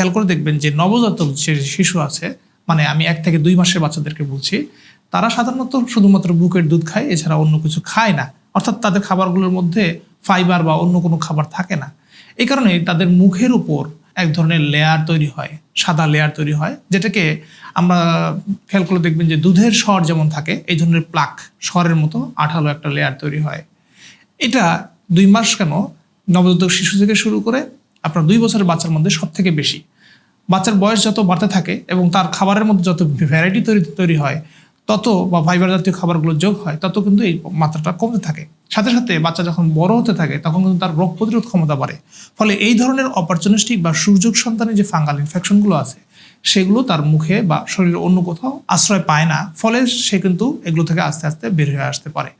খেয়াল করে দেখবেন যে নবজাতক যে শিশু আছে, মানে আমি 1 থেকে 2 মাসের বাচ্চাদেরকে বলছি, তারা সাধারণত শুধুমাত্র বুকের দুধ খায়, এছাড়া অন্য কিছু খায় না। অর্থাৎ তাদের খাবারগুলোর মধ্যে ফাইবার বা অন্য কোনো খাবার থাকে না। এই কারণে তাদের মুখের উপর এক ধরনের লেয়ার তৈরি হয়, সাদা লেয়ার তৈরি হয়, যেটাকে আমরা খেয়াল করে দেখবেন যে দুধের স্বর যেমন থাকে এই ধরনের প্লাক স্বরের মতো আঠালো একটা লেয়ার তৈরি হয়। এটা 2 মাস কেন, নবজাতক শিশু থেকে শুরু করে আপনার 2 বছরের বাচ্চার মধ্যে সব থেকে বেশি। বাচ্চার বয়স যত বাড়তে থাকে এবং তার খাবারের মধ্যে যত ভ্যারাইটি তৈরি হয়, তত বা ফাইবার জাতীয় খাবারগুলো যোগ হয়, তত কিন্তু এই মাত্রাটা কমতে থাকে। সাথে সাথে বাচ্চা যখন বড় হতে থাকে তখন কিন্তু তার রোগ প্রতিরোধ ক্ষমতা বাড়ে। ফলে এই ধরনের অপরচুনিস্টিক বা সুযোগ সন্তানের যে ফাঙ্গাল ইনফেকশনগুলো আছে, সেগুলো তার মুখে বা শরীরের অন্য কোথাও আশ্রয় পায় না। ফলে সে কিন্তু এগুলো থেকে আস্তে আস্তে বের হয়ে আসতে পারে।